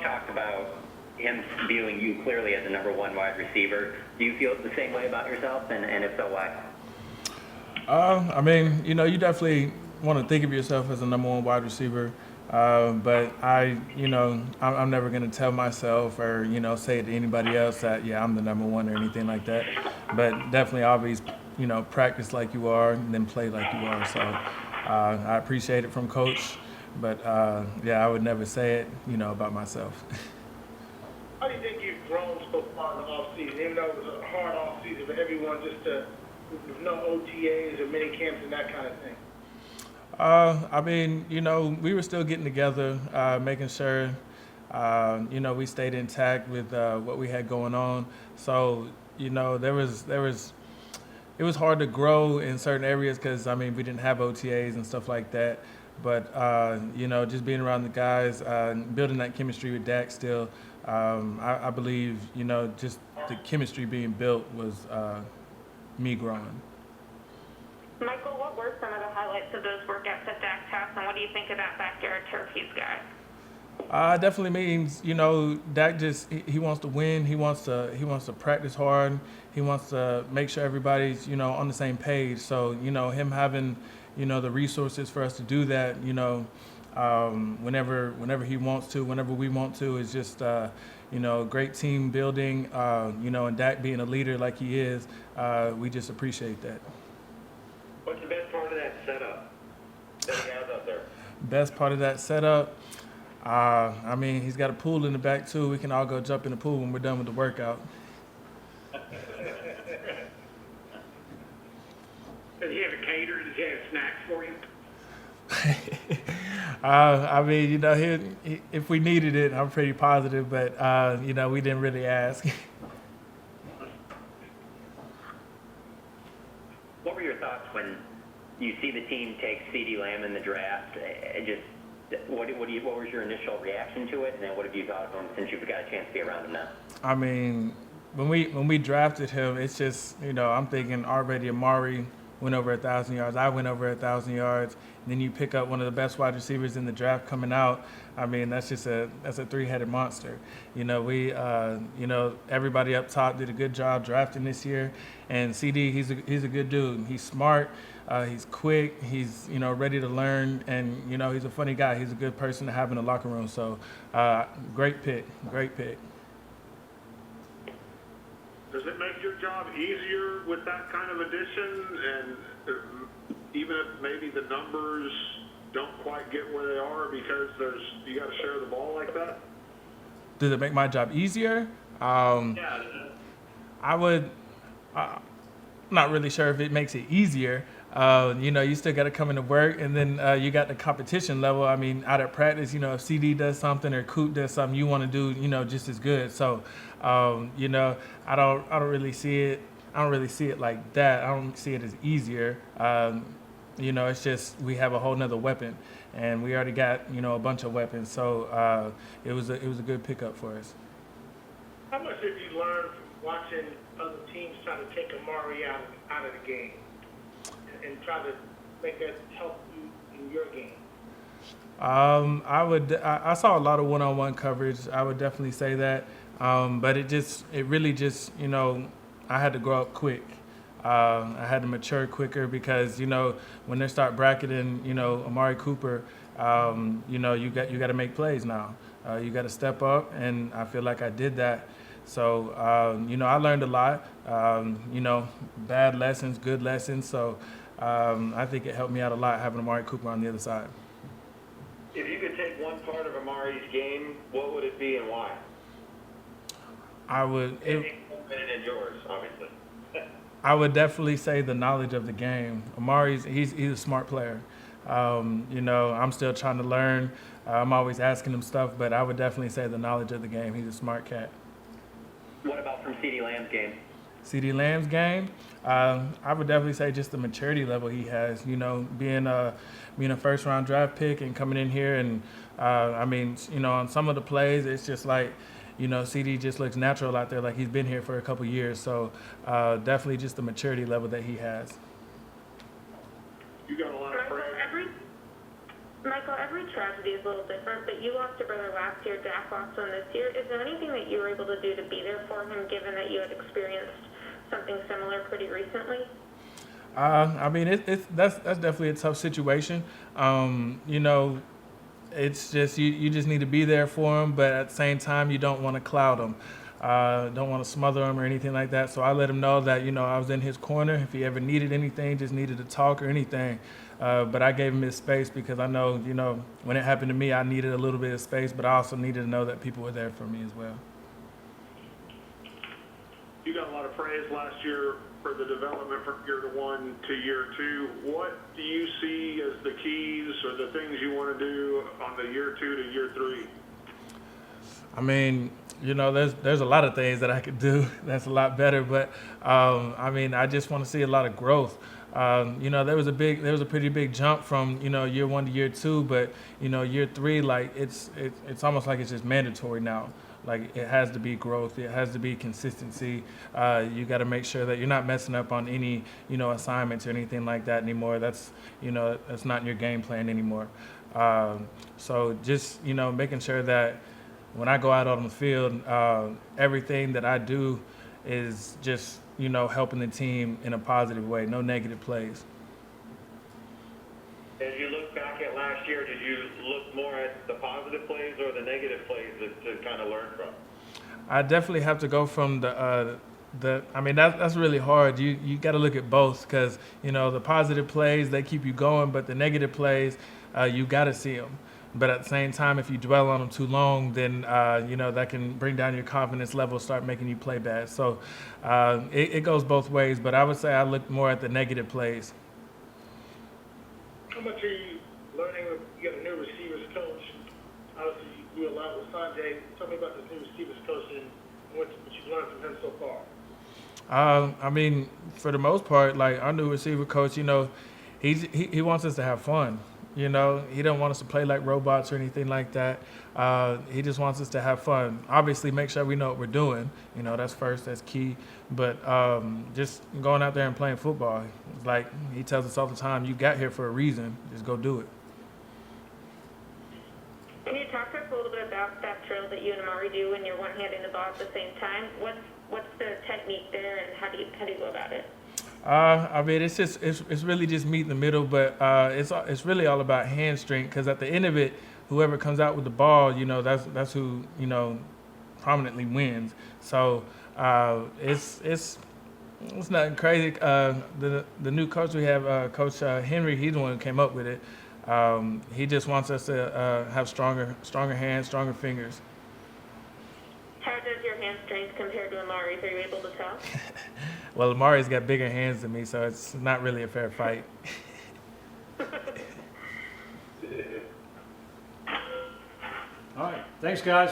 talked about him viewing you clearly as the number one wide receiver. Do you feel the same way about yourself, and if so, why? I mean, you definitely want to think of yourself as a number one wide receiver. But I'm never going to tell myself or, say it to anybody else that, yeah, I'm the number one or anything like that. But definitely always, practice like you are and then play like you are. So I appreciate it from Coach. But, yeah, I would never say it, about myself. How do you think you've grown so far in the offseason, even though it was a hard offseason for everyone with no OTAs or mini camps and that kind of thing? I mean, we were still getting together, making sure, we stayed intact with what we had going on. So, it was hard to grow in certain areas because, we didn't have OTAs and stuff like that. But, just being around the guys, building that chemistry with Dak still, I believe, just the chemistry being built was me growing. Michael, what were some of the highlights of those workouts at Dak's house, and what do you think about backyard turkeys, guys? Definitely means, Dak he wants to win. He wants to practice hard. He wants to make sure everybody's, on the same page. So, him having, the resources for us to do that, whenever he wants to, whenever we want to, is just, great team building, and Dak being a leader like he is, we just appreciate that. What's the best part of that setup that he has out there? Best part of that setup, he's got a pool in the back too. We can all go jump in the pool when we're done with the workout. Does he have a caterer? Does he have snacks for you? If we needed it, I'm pretty positive, but we didn't really ask. What were your thoughts when you see the team take CeeDee Lamb in the draft? What was your initial reaction to it, and then what have you thought of him since you've got a chance to be around him now? I mean, when we drafted him, it's just I'm thinking already Amari went over 1,000 yards. I went over 1,000 yards. And then you pick up one of the best wide receivers in the draft coming out. I mean, that's a three-headed monster. Everybody up top did a good job drafting this year. And CeeDee, he's a good dude. He's smart. He's quick. He's ready to learn, and he's a funny guy. He's a good person to have in the locker room. So, great pick. Does it make your job easier with that kind of addition? And even if maybe the numbers don't quite get where they are because you got to share the ball like that? Does it make my job easier? Yeah. I would. I'm not really sure if it makes it easier. You still got to come into work, and then you got the competition level. I mean, out at practice, if CeeDee does something or Coop does something, you want to do, just as good. So, I don't really see it. I don't really see it like that. I don't see it as easier. It's just we have a whole nother weapon, and we already got a bunch of weapons. So it was a good pickup for us. How much did you learn from watching other teams try to take Amari out of the game and try to make that help you in your game? I saw a lot of one-on-one coverage. I would definitely say that, but it really just I had to grow up quick. I had to mature quicker because when they start bracketing Amari Cooper, you got to make plays now. You got to step up, and I feel like I did that. So I learned a lot. Bad lessons, good lessons. So I think it helped me out a lot having Amari Cooper on the other side. If you could take one part of Amari's game, what would it be and why? I would. And yours, obviously. I would definitely say the knowledge of the game. Amari's he's a smart player. I'm still trying to learn. I'm always asking him stuff, but I would definitely say the knowledge of the game. He's a smart cat. What about from CeeDee Lamb's game? CeeDee Lamb's game, I would definitely say just the maturity level he has. Being a first-round draft pick and coming in here, and on some of the plays, it's just like, CeeDee just looks natural out there, like he's been here for a couple years. So definitely just the maturity level that he has. You got a lot of praise. Michael, every tragedy is a little different, but you lost a brother last year, Jack lost one this year. Is there anything that you were able to do to be there for him, given that you had experienced something similar pretty recently? I mean, that's definitely a tough situation. You know, it's just you just need to be there for him, but at the same time, you don't want to cloud him. Don't want to smother him or anything like that. So I let him know that, you know, I was in his corner. If he ever needed anything, just needed to talk or anything. But I gave him his space because I know, you know, when it happened to me, I needed a little bit of space, but I also needed to know that people were there for me as well. You got a lot of praise last year for the development from year one to year two. What do you see as the keys or the things you want to do on the year 2 to year 3? I mean, you know, there's a lot of things that I could do that's a lot better, but I mean, I just want to see a lot of growth. You know, there was a pretty big jump from, you know, year 1 to year 2, but you know, year 3, like it's almost like it's just mandatory now. Like it has to be growth, it has to be consistency. You got to make sure that you're not messing up on any, you know, assignments or anything like that anymore. That's, you know, that's not in your game plan anymore. So just, you know, making sure that when I go out on the field, everything that I do is just, you know, helping the team in a positive way, no negative plays. As you look back at last year, did you look more at the positive plays or the negative plays to kind of learn from? I definitely have to go from I mean, that's really hard. You got to look at both because, you know, the positive plays, they keep you going, but the negative plays, you got to see them. But at the same time, if you dwell on them too long, then, you know, that can bring down your confidence level, start making you play bad. So it goes both ways, but I would say I look more at the negative plays. How much are you learning? You got a new receivers coach. Obviously, you do a lot with Sanjay. Tell me about this new receivers coach and what you've learned from him so far. I mean, for the most part, like our new receiver coach, you know, he wants us to have fun. You know, he don't want us to play like robots or anything like that. He just wants us to have fun. Obviously, make sure we know what we're doing. You know, that's first, that's key. But just going out there and playing football, it's like he tells us all the time, you got here for a reason. Just go do it. Can you talk to us a little bit about that drill that you and Amari do when you're one-handing the ball at the same time? What's the technique there, and how do you go about it? I mean, it's really just meet in the middle, but it's really all about hand strength. Because at the end of it, whoever comes out with the ball, you know, that's who, you know, prominently wins. So it's nothing crazy. The new coach we have, Coach Henry, he's the one who came up with it. He just wants us to have stronger hands, stronger fingers. How does your hand strength compare to Amari's? Are you able to tell? Well, Amari's got bigger hands than me, so it's not really a fair fight. All right. Thanks, guys.